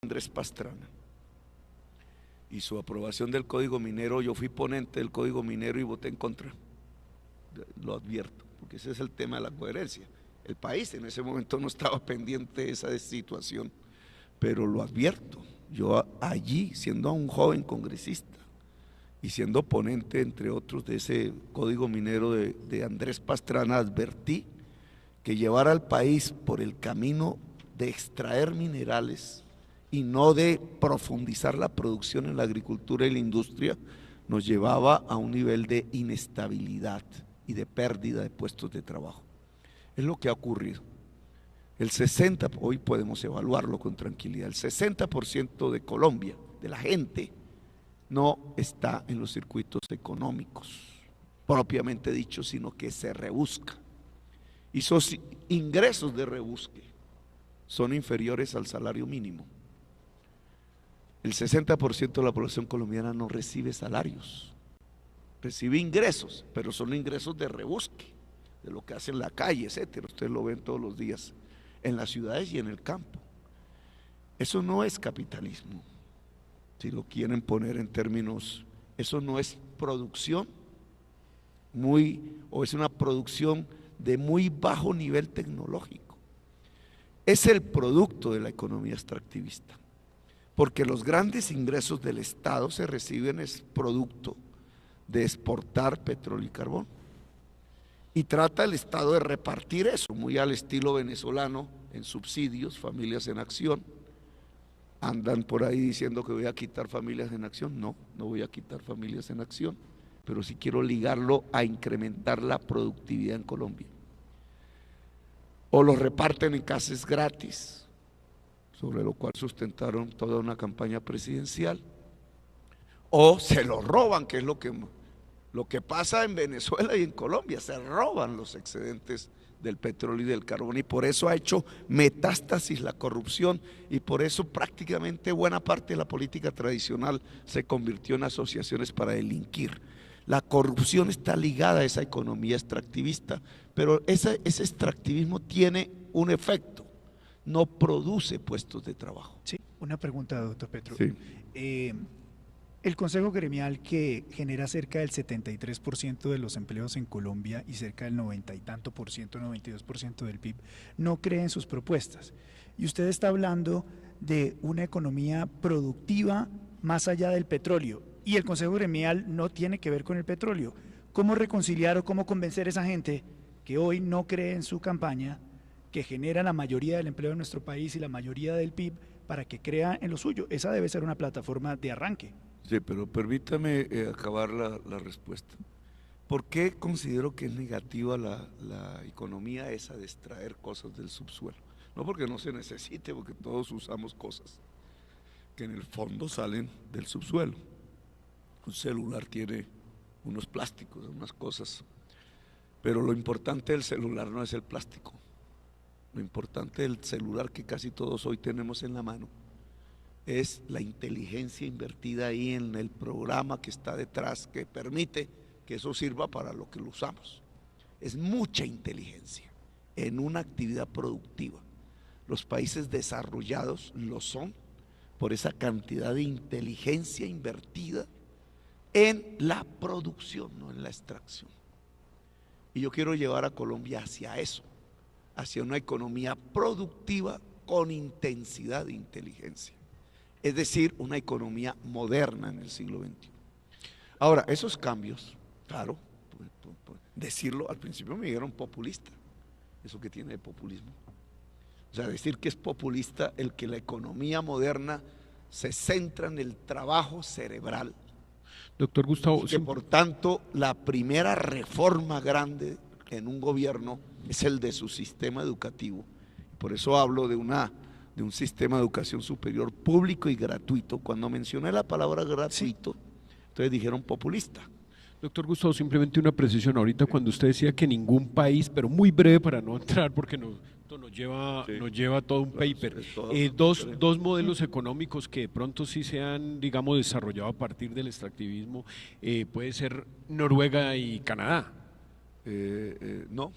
Andrés Pastrana y su aprobación del Código Minero, yo fui ponente del Código Minero y voté en contra, lo advierto, porque ese es el tema de la coherencia. El país en ese momento no estaba pendiente de esa situación, pero lo advierto, yo allí, siendo un joven congresista y siendo ponente, entre otros, de ese Código Minero de Andrés Pastrana, advertí que llevar al país por el camino de extraer minerales y no de profundizar la producción en la agricultura y la industria nos llevaba a un nivel de inestabilidad y de pérdida de puestos de trabajo. Es lo que ha ocurrido. El 60%, hoy podemos evaluarlo con tranquilidad, el 60% de Colombia, de la gente, no está en los circuitos económicos, propiamente dicho, sino que se rebusca. Y esos ingresos de rebusque son inferiores al salario mínimo. El 60% de la población colombiana no recibe salarios, recibe ingresos, pero son ingresos de rebusque, de lo que hace en la calle, etcétera. Ustedes lo ven todos los días en las ciudades y en el campo. Eso no es capitalismo, si lo quieren poner en términos, eso no es producción o es una producción de muy bajo nivel tecnológico. Es el producto de la economía extractivista, porque los grandes ingresos del Estado se reciben es producto de exportar petróleo y carbón. Y trata el Estado de repartir eso, muy al estilo venezolano, en subsidios, familias en acción. Andan por ahí diciendo que voy a quitar familias en acción. No, no voy a quitar familias en acción, pero sí quiero ligarlo a incrementar la productividad en Colombia. O los reparten en casas gratis, sobre lo cual sustentaron toda una campaña presidencial, o se lo roban, que es lo que pasa en Venezuela y en Colombia, se roban los excedentes del petróleo y del carbón, y por eso ha hecho metástasis la corrupción, y por eso prácticamente buena parte de la política tradicional se convirtió en asociaciones para delinquir. La corrupción está ligada a esa economía extractivista, pero ese extractivismo tiene un efecto, no produce puestos de trabajo. Sí, una pregunta, doctor Petro. Sí. El Consejo Gremial, que genera cerca del 73% de los empleos en Colombia y cerca del 90 y tanto por ciento, 92% del PIB, no cree en sus propuestas. Y usted está hablando de una economía productiva más allá del petróleo, y el Consejo Gremial no tiene que ver con el petróleo. ¿Cómo reconciliar o cómo convencer a esa gente que hoy no cree en su campaña, que genera la mayoría del empleo en nuestro país y la mayoría del PIB, para que crea en lo suyo? Esa debe ser una plataforma de arranque. Sí, pero permítame acabar la respuesta. ¿Por qué considero que es negativa la economía esa de extraer cosas del subsuelo? No porque no se necesite, porque todos usamos cosas que en el fondo salen del subsuelo. Un celular tiene unos plásticos, unas cosas, pero lo importante del celular no es el plástico. Lo importante del celular que casi todos hoy tenemos en la mano es la inteligencia invertida ahí en el programa que está detrás, que permite que eso sirva para lo que lo usamos. Es mucha inteligencia en una actividad productiva. Los países desarrollados lo son por esa cantidad de inteligencia invertida en la producción, no en la extracción. Y yo quiero llevar a Colombia hacia eso, hacia una economía productiva con intensidad de inteligencia. Es decir, una economía moderna en el siglo XXI. Ahora, esos cambios, claro, decirlo, al principio me dijeron populista. ¿Eso qué tiene de populismo? O sea, decir que es populista el que la economía moderna se centra en el trabajo cerebral. Doctor Gustavo, que por tanto la primera reforma grande en un gobierno es el de su sistema educativo. Por eso hablo de un sistema de educación superior público y gratuito. Cuando mencioné la palabra gratuito, entonces dijeron populista. Doctor Gustavo, simplemente una precisión. Ahorita cuando usted decía que ningún país, pero muy breve para no entrar porque nos lleva todo un paper, dos modelos económicos que de pronto sí se han, digamos, desarrollado a partir del extractivismo, puede ser Noruega y Canadá. No.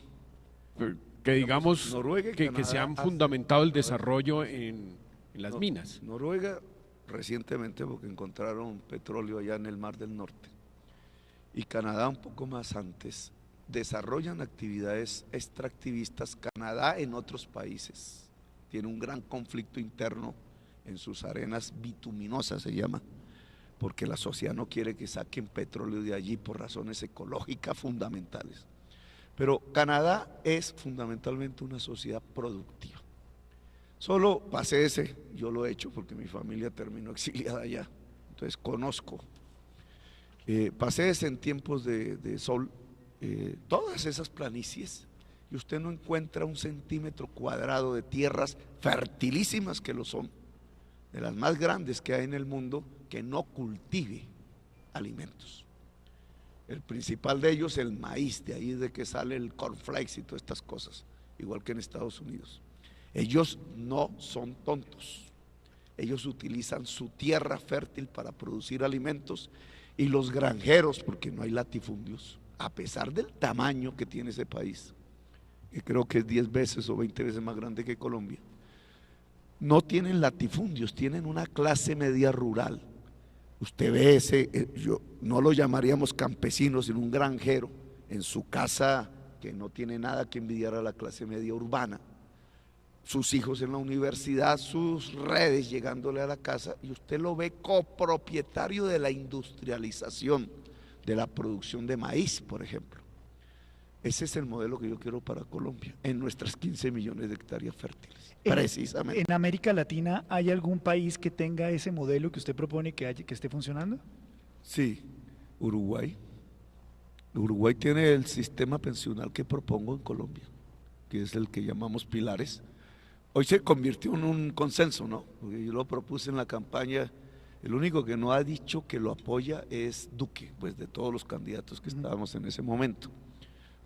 Que digamos Noruega y que Canadá se han fundamentado el desarrollo en en las minas. Noruega recientemente, porque encontraron petróleo allá en el Mar del Norte, y Canadá un poco más antes, desarrollan actividades extractivistas. Canadá en otros países tiene un gran conflicto interno en sus arenas bituminosas, se llama, porque la sociedad no quiere que saquen petróleo de allí por razones ecológicas fundamentales. Pero Canadá es fundamentalmente una sociedad productiva. Solo pasé ese, yo lo he hecho porque mi familia terminó exiliada allá, entonces conozco. Pasé ese en tiempos de sol, todas esas planicies, y usted no encuentra un centímetro cuadrado de tierras fertilísimas, que lo son, de las más grandes que hay en el mundo, que no cultive alimentos. El principal de ellos, el maíz, de ahí es de que sale el cornflakes y todas estas cosas, igual que en Estados Unidos. Ellos no son tontos, ellos utilizan su tierra fértil para producir alimentos, y los granjeros, porque no hay latifundios, a pesar del tamaño que tiene ese país, que creo que es 10 veces o 20 veces más grande que Colombia, no tienen latifundios, tienen una clase media rural. Usted ve ese, yo no lo llamaríamos campesino, sino un granjero en su casa, que no tiene nada que envidiar a la clase media urbana, sus hijos en la universidad, sus redes llegándole a la casa, y usted lo ve copropietario de la industrialización de la producción de maíz, por ejemplo. Ese es el modelo que yo quiero para Colombia, en nuestras 15 millones de hectáreas fértiles, precisamente. ¿En América Latina hay algún país que tenga ese modelo que usted propone que esté funcionando? Sí, Uruguay. Uruguay tiene el sistema pensional que propongo en Colombia, que es el que llamamos pilares. Hoy se convirtió en un consenso, ¿no? Porque yo lo propuse en la campaña. El único que no ha dicho que lo apoya es Duque, pues de todos los candidatos que estábamos en ese momento,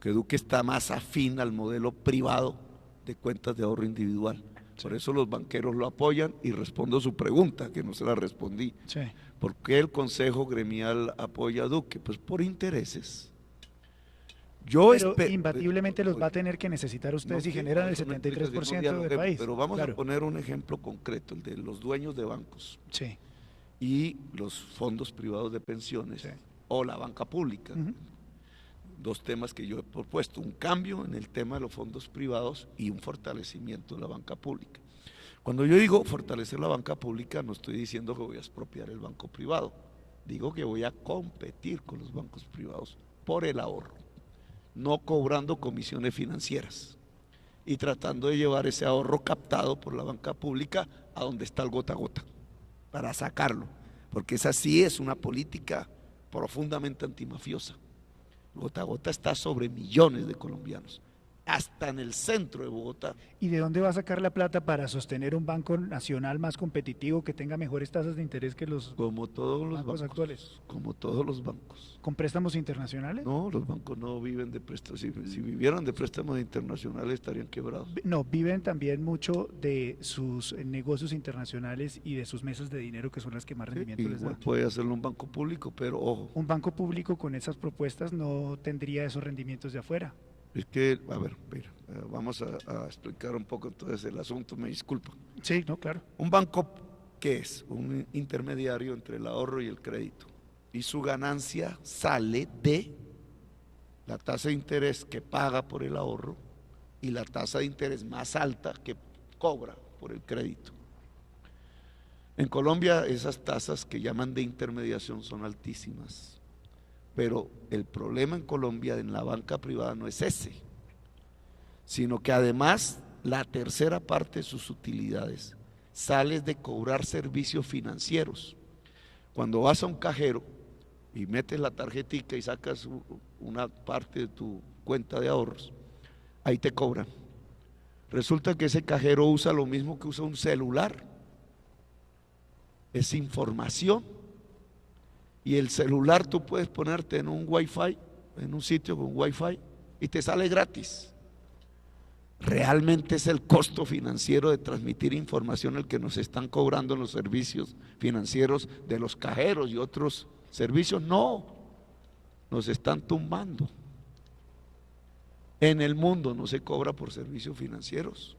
que Duque está más afín al modelo privado de cuentas de ahorro individual. Sí. Por eso los banqueros lo apoyan, y respondo su pregunta, que no se la respondí. Sí. ¿Por qué el Consejo Gremial apoya a Duque? Pues por intereses. Pero imbatiblemente los va a tener que necesitar ustedes, si generan el 73% del país. Pero vamos a poner un ejemplo concreto, el de los dueños de bancos. Sí. Y los fondos privados de pensiones, sí, o la banca pública. Dos temas que yo he propuesto: un cambio en el tema de los fondos privados y un fortalecimiento de la banca pública. Cuando yo digo fortalecer la banca pública, no estoy diciendo que voy a expropiar el banco privado, digo que voy a competir con los bancos privados por el ahorro, no cobrando comisiones financieras y tratando de llevar ese ahorro captado por la banca pública a donde está el gota a gota, para sacarlo, porque esa sí es una política profundamente antimafiosa. Gota a gota está sobre millones de colombianos, hasta en el centro de Bogotá. ¿Y de dónde va a sacar la plata para sostener un banco nacional más competitivo, que tenga mejores tasas de interés que los como todos los bancos actuales? Como todos los bancos. ¿Con préstamos internacionales? No, los bancos no viven de préstamos. Si vivieran de préstamos internacionales estarían quebrados. No, viven también mucho de sus negocios internacionales y de sus mesas de dinero, que son las que más rendimiento les dan. Puede hacerlo un banco público, pero ojo. Un banco público con esas propuestas no tendría esos rendimientos de afuera. Es que, a ver, mira, vamos a explicar un poco entonces el asunto, me disculpa. Sí, no, claro. Un banco, ¿qué es? Un intermediario entre el ahorro y el crédito, y su ganancia sale de la tasa de interés que paga por el ahorro y la tasa de interés más alta que cobra por el crédito. En Colombia esas tasas que llaman de intermediación son altísimas. Pero el problema en Colombia en la banca privada no es ese, sino que además la tercera parte de sus utilidades sale de cobrar servicios financieros. Cuando vas a un cajero y metes la tarjetica y sacas una parte de tu cuenta de ahorros, ahí te cobran. Resulta que ese cajero usa lo mismo que usa un celular, es información. Y el celular tú puedes ponerte en un Wi-Fi, en un sitio con Wi-Fi, y te sale gratis. Realmente es el costo financiero de transmitir información el que nos están cobrando en los servicios financieros de los cajeros y otros servicios. No, nos están tumbando. En el mundo no se cobra por servicios financieros.